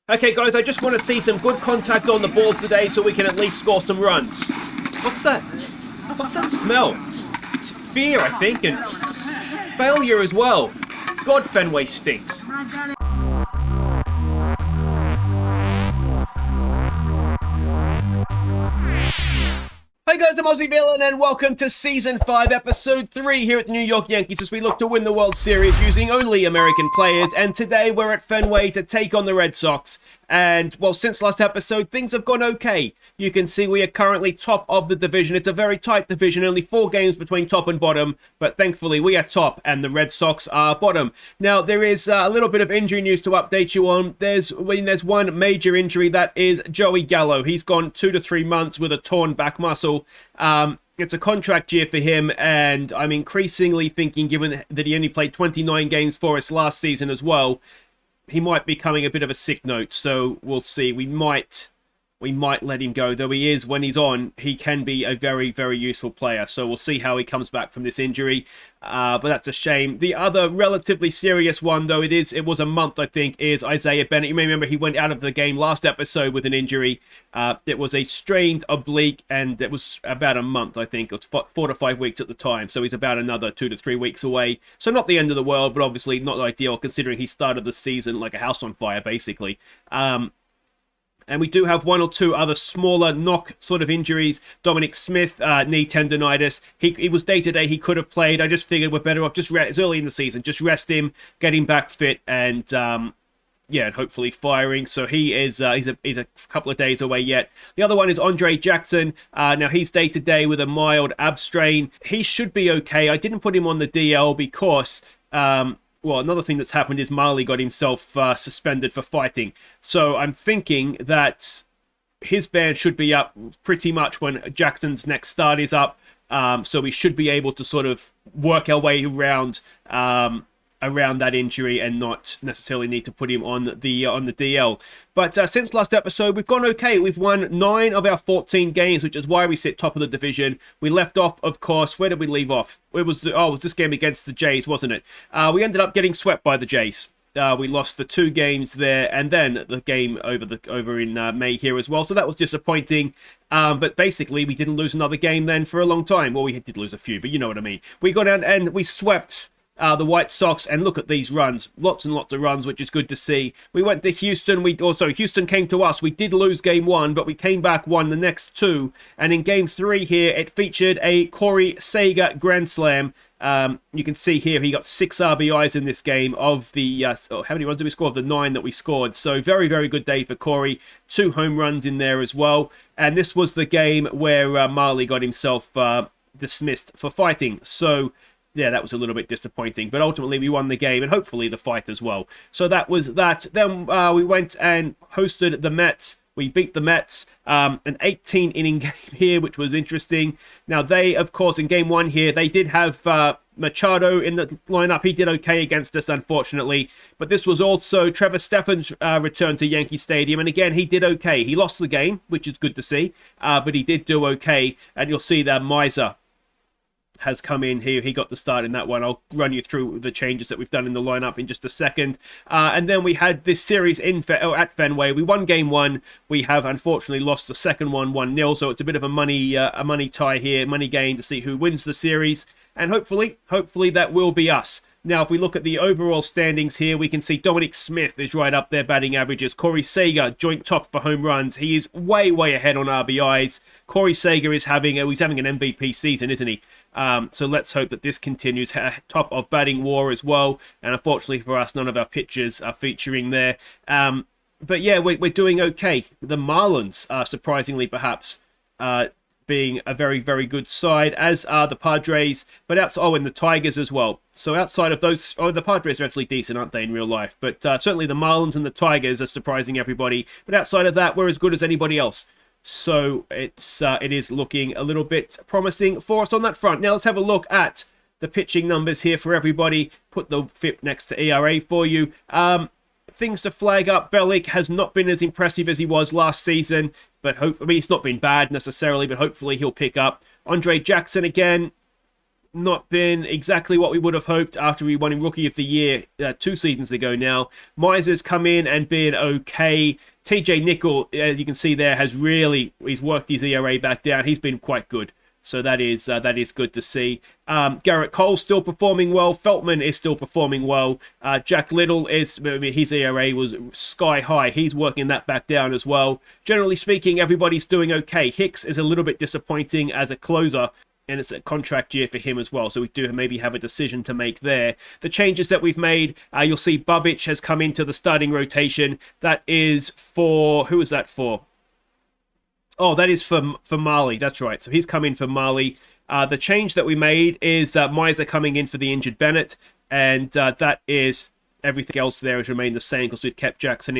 Okay, guys, I just want to see some good contact on the ball today so we can at least score some runs. What's that? What's that smell? It's fear, I think, and failure as well. God, Fenway stinks. Hey guys, I'm Aussie Villain and welcome to Season 5, Episode 3 here at the New York Yankees as we look to win the World Series using only American players. And today we're at Fenway to take on the Red Sox. And, well, since last episode, things have gone okay. You can see we are currently top of the division. It's a very tight division, only 4 games between top and bottom. But thankfully, we are top and the Red Sox are bottom. Now, there is a little bit of injury news to update you on. There's one major injury, that is Joey Gallo. He's gone 2 to 3 months with a torn back muscle. It's a contract year for him, and I'm increasingly thinking, given that he only played 29 games for us last season as well, he might be coming a bit of a sick note, so we'll see. We might let him go, though he is, when he's on, he can be a very, very useful player. So we'll see how he comes back from this injury, but that's a shame. The other relatively serious one, though, it was a month, I think, is Isaiah Bennett. You may remember he went out of the game last episode with an injury. It was a strained oblique, and it was about a month, I think. It was 4 to 5 weeks at the time, so he's about another 2 to 3 weeks away. So not the end of the world, but obviously not ideal, considering he started the season like a house on fire, basically. And we do have 1 or 2 other smaller knock sort of injuries. Dominic Smith, knee tendonitis. He was day-to-day. He could have played. I just figured we're better off it's early in the season. Just rest him, get him back fit, and and hopefully firing. So he's a couple of days away yet. The other one is Andre Jackson. Now he's day-to-day with a mild ab strain. He should be okay. I didn't put him on the DL because well, another thing that's happened is Marley got himself suspended for fighting. So I'm thinking that his ban should be up pretty much when Jackson's next start is up. So we should be able to sort of work our way around that injury and not necessarily need to put him on the DL. But since last episode, we've gone okay. We've won 9 of our 14 games, which is why we sit top of the division. We left off, of course. Where did we leave off? It was this game against the Jays, wasn't it? We ended up getting swept by the Jays. We lost the 2 games there, and then the game over in May here as well. So that was disappointing. But basically, we didn't lose another game then for a long time. Well, we did lose a few, but you know what I mean. We got down and we swept the White Sox, and look at these runs. Lots and lots of runs, which is good to see. We went to Houston. Houston came to us. We did lose game 1, but we came back, won the next 2. And in game 3 here, it featured a Corey Seager grand slam. You can see here he got 6 RBIs in this game of the how many runs did we score? Of the 9 that we scored. So very, very good day for Corey. 2 home runs in there as well. And this was the game where Marley got himself dismissed for fighting. So yeah, that was a little bit disappointing, but ultimately we won the game and hopefully the fight as well. So that was that. Then we went and hosted the Mets. We beat the Mets, an 18-inning game here, which was interesting. Now they, of course, in game 1 here, they did have Machado in the lineup. He did okay against us, unfortunately. But this was also Trevor Stephan's return to Yankee Stadium. And again, he did okay. He lost the game, which is good to see, but he did do okay. And you'll see that Mize has come in here. He got the start in that one. I'll run you through the changes that we've done in the lineup in just a second. And then we had this series at Fenway. We won game 1. We have unfortunately lost the second one 1-0. So it's a bit of a money tie here, money game to see who wins the series. And hopefully that will be us. Now, if we look at the overall standings here, we can see Dominic Smith is right up there, batting averages. Corey Seager, joint top for home runs. He is way, way ahead on RBIs. Corey Seager is having an MVP season, isn't he? So let's hope that this continues. Top of batting WAR as well. And unfortunately for us, none of our pitchers are featuring there. But yeah, we're doing okay. The Marlins are surprisingly perhaps being a very, very good side, as are the Padres, but and the Tigers as well. So outside of those, the Padres are actually decent, aren't they, in real life? But certainly the Marlins and the Tigers are surprising everybody. But outside of that, we're as good as anybody else. So it is looking a little bit promising for us on that front. Now let's have a look at the pitching numbers here for everybody. Put the FIP next to ERA for you. Things to flag up. Bellick has not been as impressive as he was last season, but he's not been bad necessarily, but hopefully he'll pick up. Andre Jackson again, not been exactly what we would have hoped after we won him Rookie of the Year 2 seasons ago now. Mize's come in and been okay. TJ Nickel, as you can see there, he's worked his ERA back down. He's been quite good. So that is good to see. Garrett Cole's still performing well. Feltman is still performing well. Jack Little his ERA was sky high. He's working that back down as well. Generally speaking, everybody's doing okay. Hicks is a little bit disappointing as a closer, and it's a contract year for him as well, so we do maybe have a decision to make there. The changes that we've made, you'll see Bubic has come into the starting rotation. That is for... Who is that for? Oh, that is for Marley. That's right. So he's come in for Marley. The change that we made is Mize coming in for the injured Bennett, and that is... Everything else there has remained the same because we've kept Jackson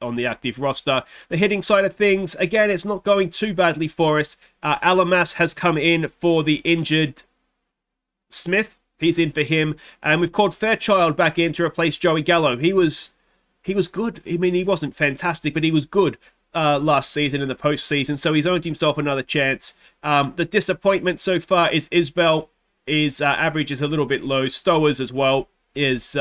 on the active roster. The hitting side of things, again, it's not going too badly for us. Alamas has come in for the injured Smith. He's in for him, and we've called Fairchild back in to replace Joey Gallo. He was good. I mean, he wasn't fantastic, but he was good last season in the postseason, so he's earned himself another chance. The disappointment so far is Isbell. His average is a little bit low. Stowers as well is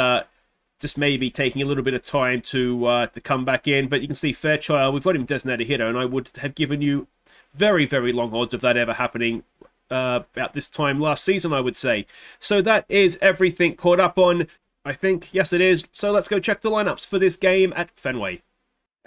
just maybe taking a little bit of time to come back in. But you can see Fairchild, we've got him designated hitter, and I would have given you very, very long odds of that ever happening about this time last season, I would say. So that is everything caught up on, I think. Yes, it is. So let's go check the lineups for this game at Fenway.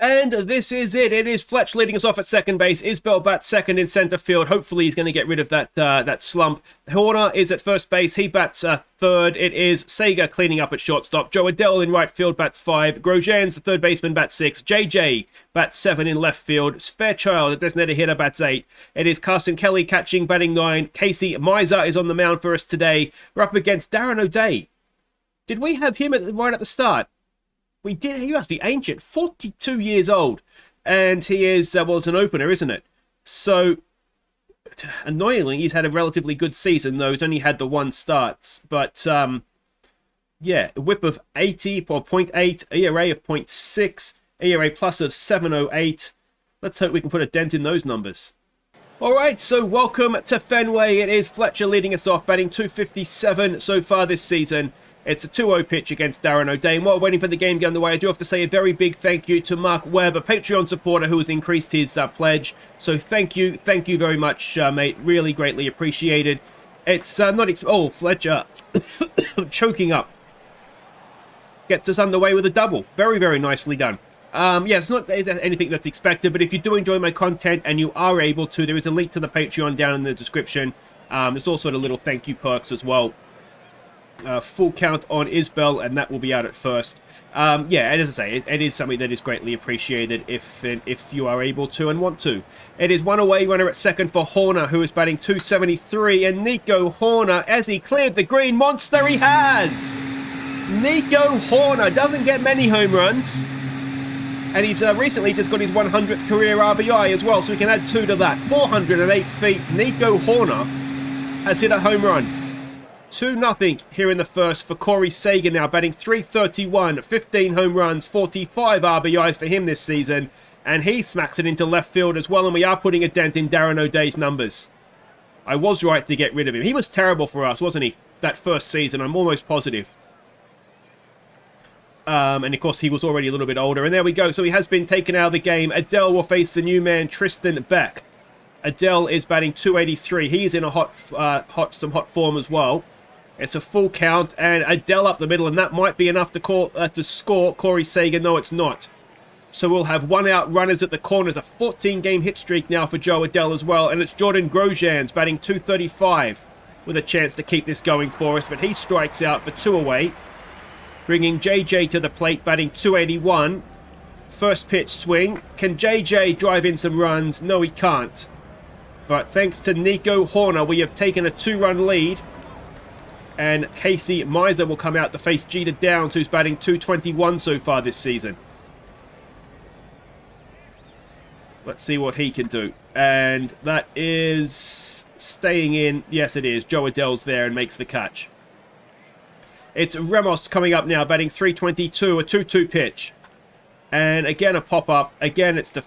And this is it. It is Fletch leading us off at second base. Isbell bats second in center field. Hopefully he's going to get rid of that slump. Horner is at first base. He bats third. It is Sager cleaning up at shortstop. Joe Adele in right field bats 5. Grosjean's the third baseman, bats 6. JJ bats 7 in left field. Fairchild, a designated hitter, bats 8. It is Carson Kelly catching, batting 9. Casey Mize is on the mound for us today. We're up against Darren O'Day. Did we have him right at the start? We did. He must be ancient. 42 years old. And he is, well, it's an opener, isn't it? So, annoyingly, he's had a relatively good season, though. He's only had the 1 start. But, yeah, a whip of 80 or 0.8, ERA of 0.6, ERA plus of 708. Let's hope we can put a dent in those numbers. All right, so welcome to Fenway. It is Fletcher leading us off, batting .257 so far this season. It's a 2-0 pitch against Darren O'Day. And while waiting for the game to get underway, I do have to say a very big thank you to Mark Webb, a Patreon supporter who has increased his pledge. So thank you very much, mate. Really greatly appreciated. It's Fletcher choking up. Gets us underway with a double. Very, very nicely done. Yeah, it's not anything that's expected, but if you do enjoy my content and you are able to, there is a link to the Patreon down in the description. There's also the little thank you perks as well. Full count on Isbell, and that will be out at first. Yeah, and as I say, it is something that is greatly appreciated if you are able to and want to. It is one away runner at second for Horner, who is batting .273, and Nico Horner, as he cleared the green monster, he has! Nico Horner doesn't get many home runs, and he's recently just got his 100th career RBI as well, so we can add 2 to that. 408 feet, Nico Horner has hit a home run. 2-0 here in the first for Corey Sagan now, batting .331, 15 home runs, 45 RBIs for him this season, and he smacks it into left field as well, and we are putting a dent in Darren O'Day's numbers. I was right to get rid of him. He was terrible for us, wasn't he, that first season? I'm almost positive. And of course, he was already a little bit older, and there we go. So he has been taken out of the game. Adele will face the new man, Tristan Beck. Adele is batting .283. He's in a some hot form as well. It's a full count, and Adele up the middle, and that might be enough to score Corey Sagan. No, it's not. So we'll have 1 out runners at the corners. A 14-game hit streak now for Joe Adele as well, and it's Jordan Grosjean's batting .235 with a chance to keep this going for us, but he strikes out for 2 away, bringing JJ to the plate, batting .281. First pitch swing. Can JJ drive in some runs? No, he can't. But thanks to Nico Horner, we have taken a 2-run lead. And Casey Mize will come out to face Jeter Downs, who's batting .221 so far this season. Let's see what he can do. And that is staying in. Yes, it is. Joe Adele's there and makes the catch. It's Ramos coming up now, batting .322, a 2-2 pitch. And again, a pop-up. Again, it's the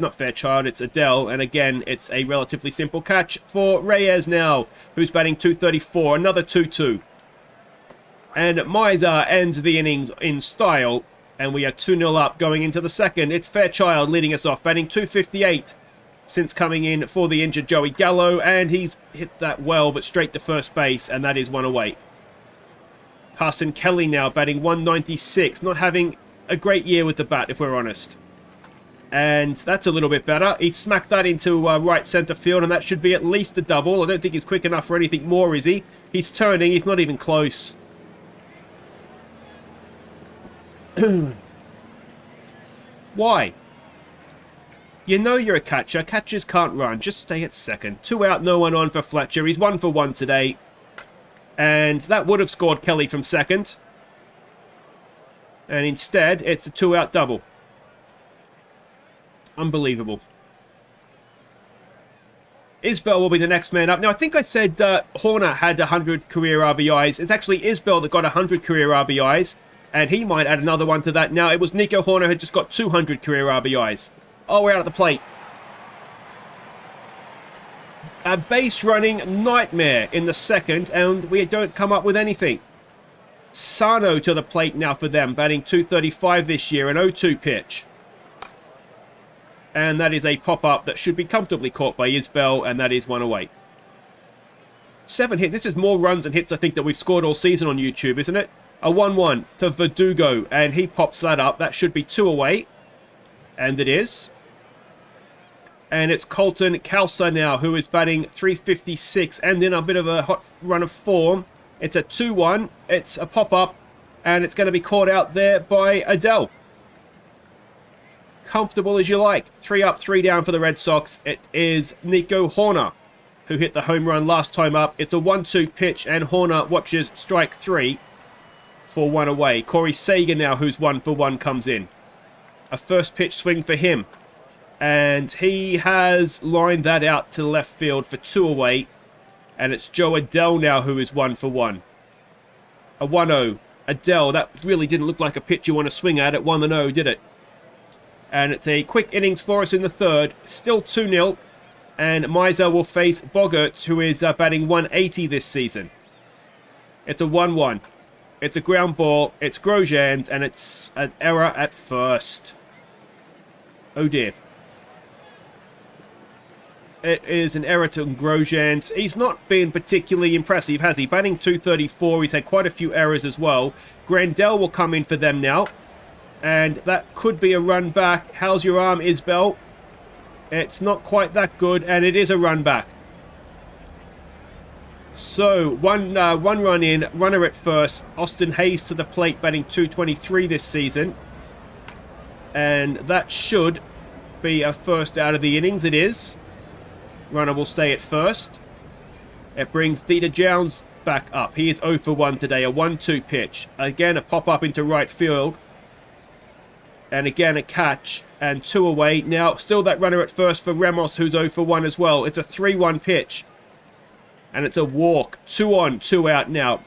not Fairchild, it's Adele. And again, it's a relatively simple catch for Reyes now, who's batting 234. Another 2-2. And Mize ends the innings in style. And we are 2-0 up going into the second. It's Fairchild leading us off, batting 258 since coming in for the injured Joey Gallo. And he's hit that well, but straight to first base, and that is one away. Carson Kelly now batting 196, not having a great year with the bat, if we're honest. And that's a little bit better. He smacked that into right center field, and that should be at least a double. I don't think he's quick enough for anything more, is he? He's turning. He's not even close. Why? You know you're a catcher. Catchers can't run. Just stay at second. 2 out, no one on for Fletcher. He's 1 for 1 today. And that would have scored Kelly from second. And instead, it's a 2-out double. Unbelievable. Isbell will be the next man up. Now, I think I said Horner had 100 career RBIs. It's actually Isbell that got 100 career RBIs. And he might add another one to that. Now, it was Nico Horner who had just got 200 career RBIs. Oh, we're out at the plate. A base running nightmare in the second, and we don't come up with anything. Sano to the plate now for them, batting 235 this year, an 0-2 pitch. And that is a pop-up that should be comfortably caught by Isbell, and that is one away. 7 hits. This is more runs and hits, I think, that we've scored all season on YouTube, isn't it? A 1-1 to Verdugo, and he pops that up. That should be 2 away. And it is. And it's Colton Calsa now, who is batting 356 and in a bit of a hot run of form. It's a 2-1. It's a pop-up, and it's going to be caught out there by Adele. Comfortable as you like. 3 up, 3 down for the Red Sox. It is Nico Horner who hit the home run last time up. It's a 1-2 pitch, and Horner watches strike 3 for 1 away. Corey Seager now, who's 1 for 1, comes in. A first pitch swing for him. And he has lined that out to left field for 2 away. And it's Joe Adele now who is 1 for 1. A 1-0. Adele, that really didn't look like a pitch you want to swing at 1-0, did it? And it's a quick innings for us in the third. Still 2-0. And Mize will face Boggart, who is batting 180 this season. It's a 1-1. It's a ground ball. It's Grosjean's, and it's an error at first. Oh dear. It is an error to Grosjean. He's not been particularly impressive, has he? Batting 234. He's had quite a few errors as well. Grandel will come in for them now. And that could be a run back. How's your arm, Isbell? It's not quite that good, and it is a run back. So, one run in, runner at first. Austin Hayes to the plate, batting 223 this season. And that should be a first out of the innings. It is. Runner will stay at first. It brings Dieter Jones back up. He is 0 for 1 today. A 1-2 pitch. Again, a pop-up into right field. And again, a catch. And 2 away. Now, still that runner at first for Ramos, who's 0 for 1 as well. It's a 3-1 pitch. And it's a walk. 2 on, 2 out now.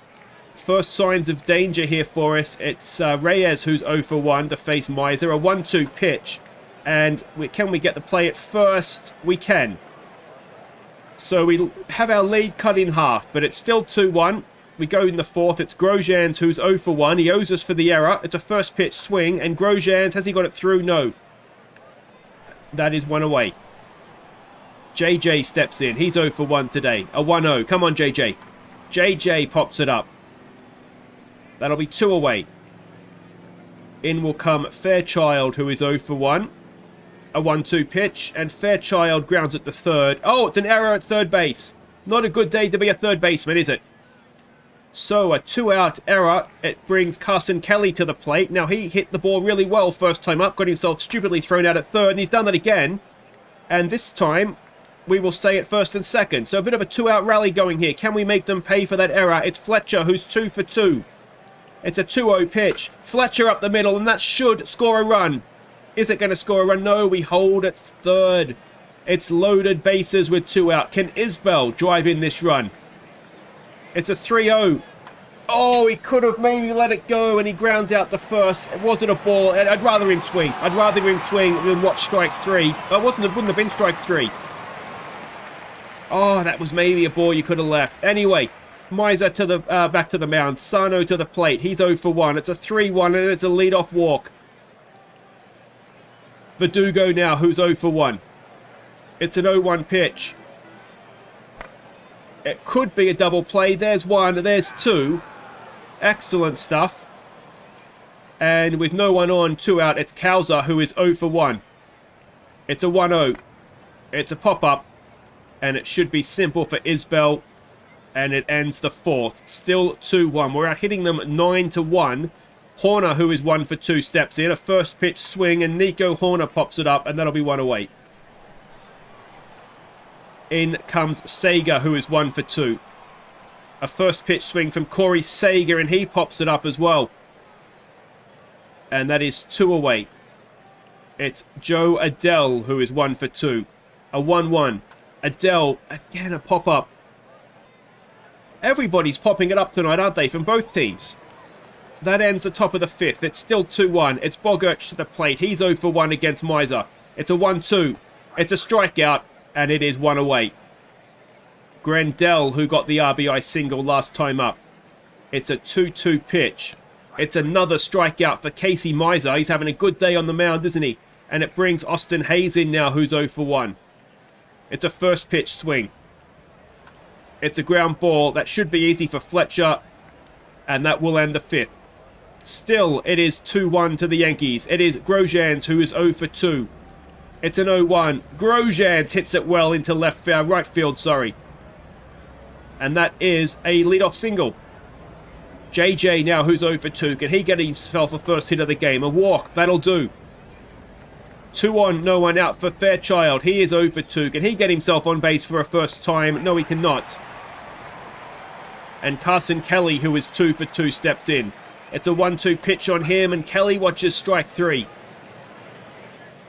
First signs of danger here for us. It's Reyes who's 0 for 1 to face Mize. A 1-2 pitch. And can we get the play at first? We can. So we have our lead cut in half, but it's still 2-1. We go in the fourth. It's Grosjean who's 0 for 1. He owes us for the error. It's a first pitch swing, and Grosjean, has he got it through? No. That is 1 away. JJ steps in. He's 0 for 1 today. A 1-0. Come on, JJ. JJ pops it up. That'll be 2 away. In will come Fairchild, who is 0 for 1. A 1-2 pitch, and Fairchild grounds at the third. Oh, it's an error at third base. Not a good day to be a third baseman, is it? So, a 2-out error. It brings Carson Kelly to the plate. Now, he hit the ball really well first time up. Got himself stupidly thrown out at third, and he's done that again. And this time, we will stay at first and second. So, a bit of a 2-out rally going here. Can we make them pay for that error? It's Fletcher, who's 2 for 2. It's a 2-0 pitch. Fletcher up the middle, and that should score a run. Is it going to score a run? No, we hold at third. It's loaded bases with 2 out. Can Isbell drive in this run? It's a 3-0. Oh, he could have maybe let it go, and he grounds out the first. It wasn't a ball. I'd rather him swing. I'd rather him swing than watch strike 3. It wouldn't have been strike 3. Oh, that was maybe a ball you could have left. Anyway, Mize to the back to the mound. Sano to the plate. He's 0 for 1. It's a 3-1, and it's a leadoff walk. Verdugo now, who's 0 for 1. It's an 0-1 pitch. It could be a double play. There's 1. There's 2. Excellent stuff. And with no one on, 2 out, it's Causa, who is 0 for 1. It's a 1-0. It's a pop-up. And it should be simple for Isbell. And it ends the 4th. Still 2-1. We're out hitting them 9-1. Horner, who is 1 for 2, steps in. A first pitch swing, and Nico Horner pops it up, and that'll be 1 away. In comes Sager, who is 1 for 2. A first pitch swing from Corey Sager, and he pops it up as well. And that is 2 away. It's Joe Adele, who is 1 for 2. A 1-1. Adele, again a pop-up. Everybody's popping it up tonight, aren't they, from both teams? That ends the top of the 5th. It's still 2-1. It's Bogerch to the plate. He's 0 for 1 against Mize. It's a 1-2. It's a strikeout, and it is 1 away. Grandel, who got the RBI single last time up. It's a 2-2 pitch. It's another strikeout for Casey Mize. He's having a good day on the mound, isn't he? And it brings Austin Hayes in now, who's 0 for 1. It's a first pitch swing. It's a ground ball. That should be easy for Fletcher. And that will end the 5th. Still, it is 2-1 to the Yankees. It is Grosjean, who is 0 for 2. It's an 0-1. Grosjean hits it well into right field, sorry. And that is a leadoff single. JJ now, who's 0 for 2. Can he get himself a first hit of the game? A walk. That'll do. 2 on, no one out for Fairchild. He is 0 for 2. Can he get himself on base for a first time? No, he cannot. And Carson Kelly, who is 2 for 2, steps in. It's a 1-2 pitch on him, and Kelly watches strike 3.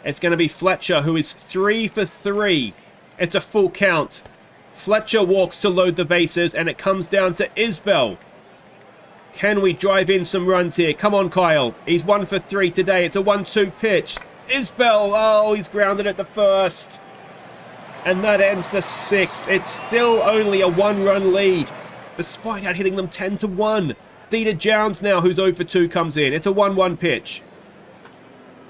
It's going to be Fletcher, who is 3 for 3. It's a full count. Fletcher walks to load the bases, and it comes down to Isbell. Can we drive in some runs here? Come on, Kyle. He's 1 for 3 today. It's a 1-2 pitch. Isbell, oh, he's grounded at the first. And that ends the 6th. It's still only a 1-run lead, despite out hitting them 10-1. Dieter Jones now, who's 0 for 2, comes in. It's a 1-1 pitch.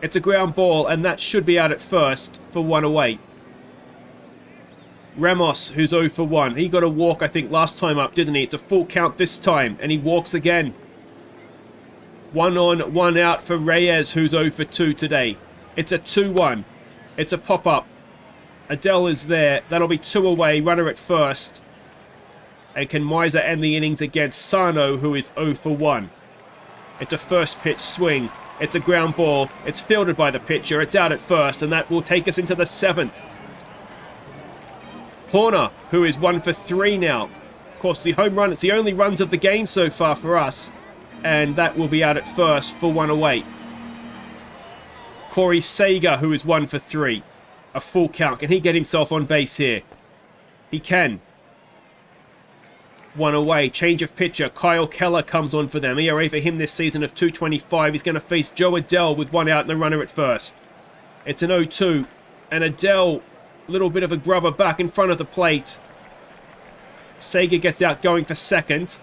It's a ground ball, and that should be out at first for 1 away. Ramos, who's 0 for 1. He got a walk, I think, last time up, didn't he? It's a full count this time, and he walks again. 1 on, 1 out for Reyes, who's 0 for 2 today. It's a 2-1. It's a pop-up. Adele is there. That'll be 2 away. Runner at first. And can Mize end the innings against Sano, who is 0 for 1. It's a first pitch swing. It's a ground ball. It's fielded by the pitcher. It's out at first, and that will take us into the 7th. Horner, who is 1 for 3 now. Of course, the home run, it's the only runs of the game so far for us. And that will be out at first for 1 away. Corey Sager, who is 1 for 3. A full count. Can he get himself on base here? He can. 1 away. Change of pitcher. Kyle Keller comes on for them. ERA for him this season of 2.25. He's going to face Joe Adele with 1 out and a runner at first. It's an 0-2. And Adele, a little bit of a grubber back in front of the plate. Sager gets out going for second.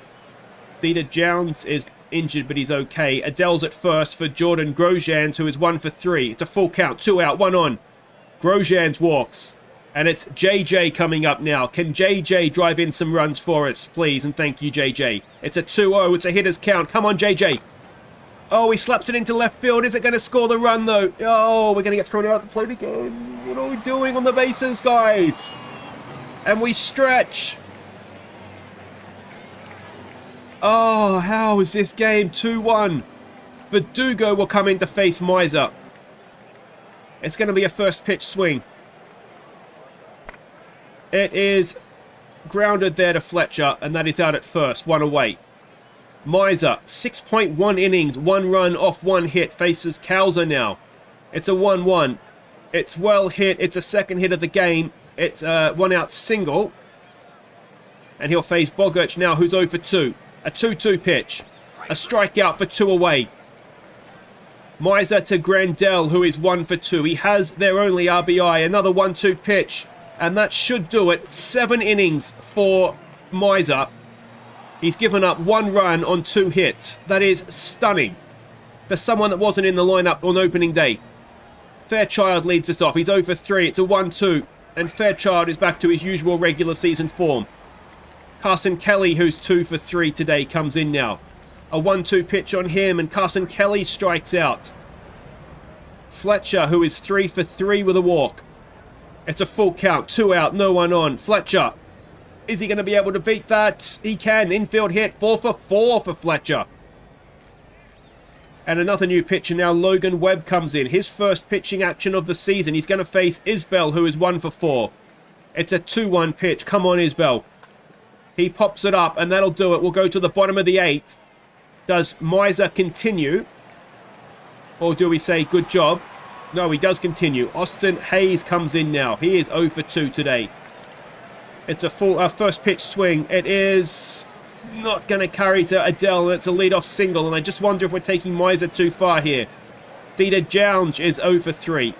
Dieter Jones is injured, but he's okay. Adele's at first for Jordan Grosjean, who is 1 for 3. It's a full count. 2 out, 1 on. Grosjean walks. And it's JJ coming up now. Can JJ drive in some runs for us, please? And thank you, JJ. It's a 2-0. It's a hitter's count. Come on, JJ. Oh, he slaps it into left field. Is it going to score the run, though? Oh, we're going to get thrown out the plate again. What are we doing on the bases, guys? And we stretch. Oh, how is this game 2-1? Verdugo will come in to face Mize. It's going to be a first pitch swing. It is grounded there to Fletcher, and that is out at first, 1 away. Mize, 6.1 innings, 1 run off 1 hit, faces Causa now. It's a 1-1. It's well hit. It's a second hit of the game. It's a 1 out single. And he'll face Bogerch now, who's 0 for 2. A 2-2 pitch. A strikeout for 2 away. Mize to Grandel, who is 1 for 2. He has their only RBI. Another 1-2 pitch. And that should do it. 7 innings for Mize. He's given up 1 run on 2 hits. That is stunning for someone that wasn't in the lineup on opening day. Fairchild leads us off. He's 0 for 3. It's a 1-2. And Fairchild is back to his usual regular season form. Carson Kelly, who's 2 for 3 today, comes in now. A 1-2 pitch on him, and Carson Kelly strikes out. Fletcher, who is 3 for 3 with a walk. It's a full count. 2 out, no one on. Fletcher. Is he going to be able to beat that? He can. Infield hit. 4 for 4 for Fletcher. And another new pitcher now. Logan Webb comes in. His first pitching action of the season. He's going to face Isbell, who is 1 for 4. It's a 2-1 pitch. Come on, Isbell. He pops it up, and that'll do it. We'll go to the bottom of the 8th. Does Mize continue? Or do we say good job? No, he does continue. Austin Hayes comes in now. He is 0 for 2 today. It's a full first pitch swing. It is not going to carry to Adele. It's a leadoff single. And I just wonder if we're taking Mize too far here. Dieter Jounge is 0 for 3.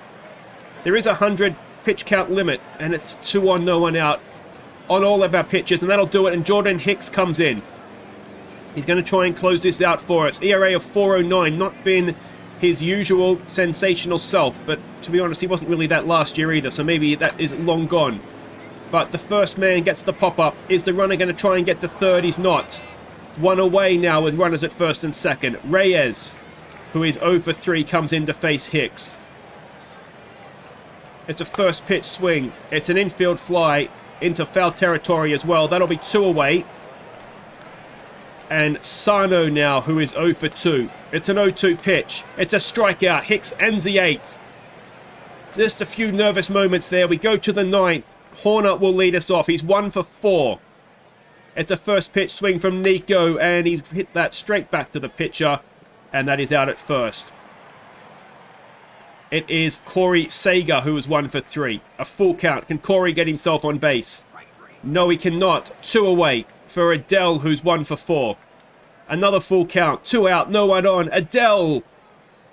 There is a 100 pitch count limit. And it's 2 on, no one out on all of our pitches. And that'll do it. And Jordan Hicks comes in. He's going to try and close this out for us. ERA of 4.09. Not been his usual sensational self. But to be honest, he wasn't really that last year either. So maybe that is long gone. But the first man gets the pop-up. Is the runner going to try and get to third? He's not. 1 away now with runners at first and second. Reyes, who is 0 for 3, comes in to face Hicks. It's a first pitch swing. It's an infield fly into foul territory as well. That'll be 2 away. And Sano now, who is 0 for 2. It's an 0-2 pitch. It's a strikeout. Hicks ends the 8th. Just a few nervous moments there. We go to the 9th. Horner will lead us off. He's 1 for 4. It's a first pitch swing from Nico, and he's hit that straight back to the pitcher, and that is out at first. It is Corey Sager who is 1 for 3. A full count. Can Corey get himself on base? No, he cannot. 2 away for Adele, who's 1 for 4. Another full count. 2 out, no one on. Adele.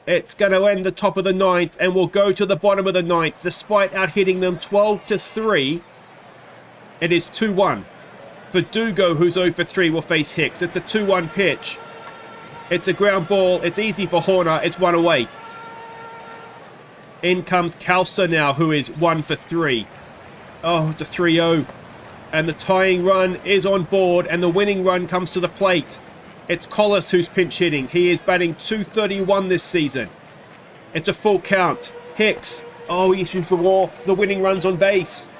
It's going to end the top of the 9th, and we'll go to the bottom of the 9th. Despite out-hitting them 12 to 3, it is 2-1. Verdugo, who's 0 for 3, will face Hicks. It's a 2-1 pitch. It's a ground ball. It's easy for Horner. It's 1 away. In comes Kalsa now, who is 1 for 3. Oh, it's a 3-0. And the tying run is on board, and the winning run comes to the plate. It's Collis who's pinch hitting. He is batting .231 this season. It's a full count. Hicks. Oh, he issues the walk. The winning run's on base.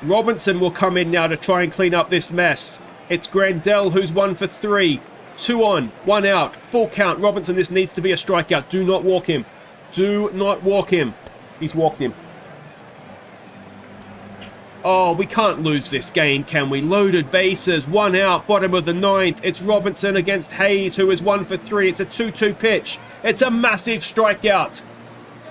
Robinson will come in now to try and clean up this mess. It's Grandel who's 1 for 3. 2 on, 1 out. Full count. Robinson, this needs to be a strikeout. Do not walk him. Do not walk him. He's walked him. Oh, we can't lose this game, can we? Loaded bases, 1 out, bottom of the 9th. It's Robinson against Hayes, who is 1 for 3. It's a 2-2 pitch. It's a massive strikeout.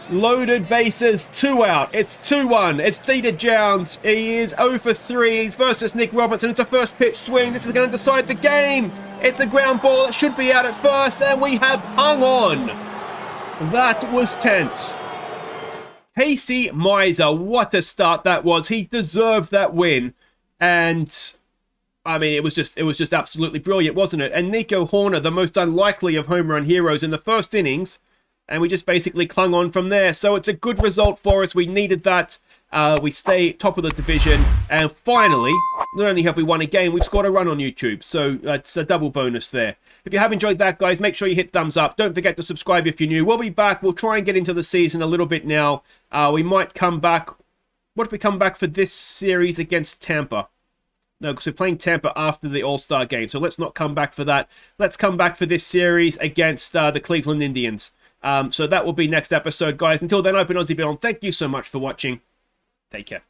Loaded bases, 2 out. It's 2-1. It's Dieter Jounds. He is 0 for 3. He's versus Nick Robinson. It's a first pitch swing. This is going to decide the game. It's a ground ball. It should be out at first, and we have hung on. That was tense. Casey Mize, what a start that was. He deserved that win. And I mean, it was just absolutely brilliant, wasn't it? And Nico Horner, the most unlikely of home run heroes in the first innings, and we just basically clung on from there. So it's a good result for us. We needed that. We stay top of the division, and finally, not only have we won a game, we've scored a run on YouTube. So it's a double bonus there. If you have enjoyed that, guys, make sure you hit thumbs up. Don't forget to subscribe if you're new. We'll be back. We'll try and get into the season a little bit now. We might come back. What if we come back for this series against Tampa? No, because we're playing Tampa after the All-Star game. So let's not come back for that. Let's come back for this series against the Cleveland Indians. So that will be next episode, guys. Until then, I've been Aussie Bill, and thank you so much for watching. Take care.